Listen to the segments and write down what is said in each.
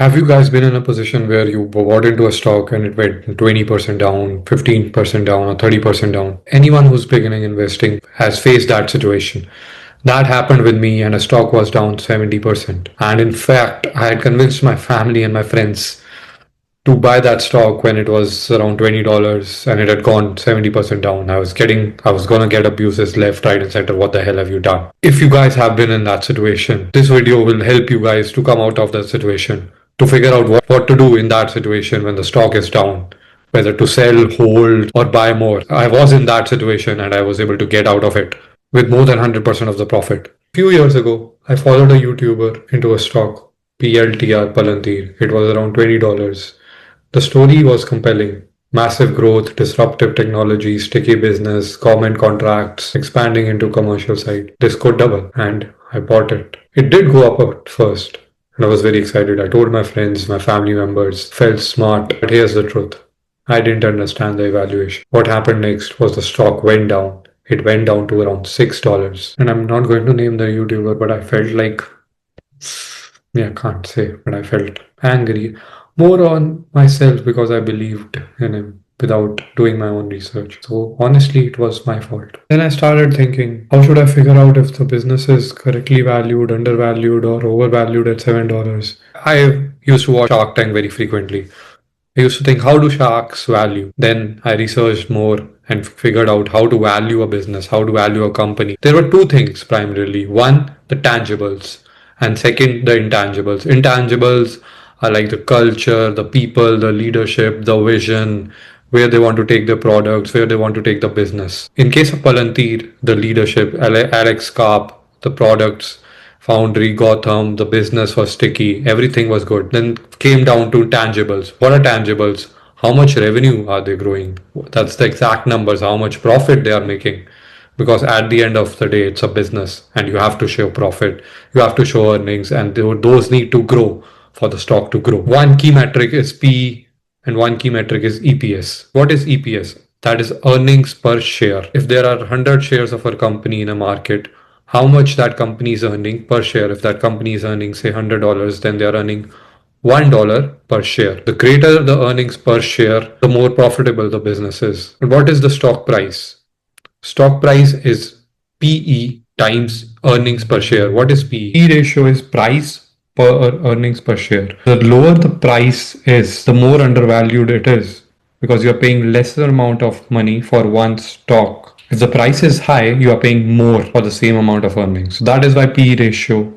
Have you guys been in a position where you bought into a stock and it went 20% down, 15% down, or 30% down? Anyone who's beginning investing has faced that situation. That happened with me, and a stock was down 70%. And in fact, I had convinced my family and my friends to buy that stock when it was around $20 and it had gone 70% down. I was gonna get abuses left, right, and center. What the hell have you done? If you guys have been in that situation, this video will help you guys to come out of that situation, to figure out what to do in that situation when the stock is down, whether to sell, hold, or buy more. I was in that situation and I was able to get out of it with more than 100% of the profit. A few years ago, I followed a YouTuber into a stock, PLTR Palantir. It was around $20. The story was compelling. Massive growth, disruptive technology, sticky business, government contracts, expanding into commercial side. This could double, and I bought it. It did go up at first, and I was very excited. I told my friends, my family members, felt smart. But here's the truth. I didn't understand the evaluation. What happened next was the stock went down. It went down to around $6. And I'm not going to name the YouTuber, but I felt like, I can't say, but I felt angry. More on myself because I believed in him without doing my own research. So honestly, it was my fault. Then I started thinking, how should I figure out if the business is correctly valued, undervalued, or overvalued at $7? I used to watch Shark Tank very frequently. I used to think, how do sharks value? Then I researched more and figured out how to value a business, how to value a company. There were two things primarily. One, the tangibles, and second, the intangibles. Intangibles are like the culture, the people, the leadership, the vision, where they want to take their products, where they want to take the business. In case of Palantir, the leadership, Alex Karp, the products, Foundry, Gotham, the business was sticky, everything was good. Then came down to tangibles. What are tangibles? How much revenue are they growing? That's the exact numbers, how much profit they are making. Because at the end of the day, it's a business and you have to show profit, you have to show earnings, and those need to grow for the stock to grow. One key metric is PE and one key metric is EPS. What is EPS? That is earnings per share. If there are 100 shares of a company in a market, how much that company is earning per share. If that company is earning, say, $100, then they are earning $1 per share. The greater the earnings per share, the more profitable the business is. And what is the stock price? Stock price is PE times earnings per share. What is PE? P ratio is price per earnings per share. The lower the price is, the more undervalued it is, because you're paying lesser amount of money for one stock. If the price is high, you are paying more for the same amount of earnings. So that is why PE ratio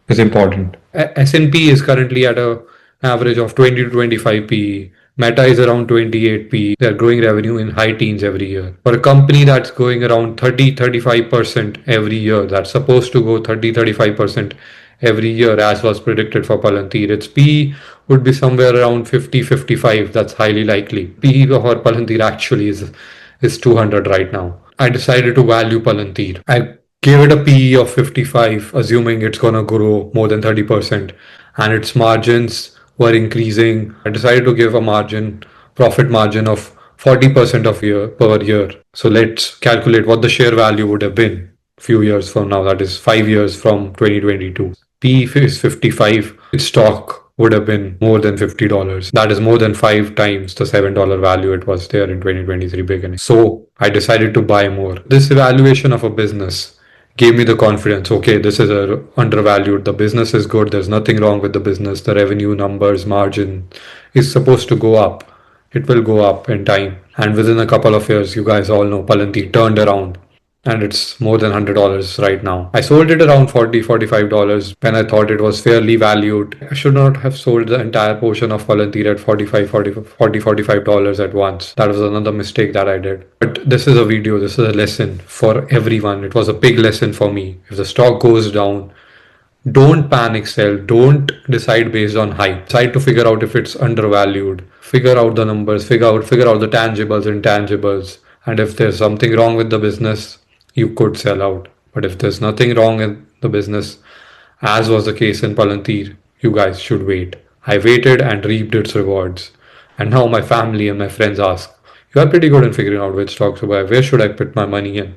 is important. S&P is currently at an average of 20 to 25 PE. Meta is around 28 PE. They're growing revenue in high teens every year. For a company that's going around 30-35% every year, that's supposed to go 30-35% every year as was predicted for Palantir, its PE would be somewhere around 50-55. That's highly likely. PE for Palantir actually is 200 right now. I decided to value Palantir. I gave it a PE of 55, assuming it's gonna grow more than 30%, and its margins were increasing. I decided to give a profit margin of 40% per year. So let's calculate what the share value would have been a few years from now. That is 5 years from 2022. PE is 55. Its stock would have been more than $50. That is more than 5 times the $7 value it was there in 2023 beginning. So I decided to buy more. This evaluation of a business gave me the confidence. Okay, this is undervalued. The business is good. There's nothing wrong with the business. The revenue numbers, margin is supposed to go up. It will go up in time. And within a couple of years, you guys all know Palantir turned around and it's more than $100 right now. I sold it around $40-$45 when I thought it was fairly valued. I should not have sold the entire portion of Palantir at $45 at once. That was another mistake that I did. But this is a video, this is a lesson for everyone. It was a big lesson for me. If the stock goes down, don't panic sell. Don't decide based on hype. Decide to figure out if it's undervalued. Figure out the numbers, figure out the tangibles, intangibles. And if there's something wrong with the business, you could sell out. But if there's nothing wrong in the business, as was the case in Palantir, you guys should wait. I waited and reaped its rewards. And now my family and my friends ask, you are pretty good in figuring out which stocks to buy. Where should I put my money in?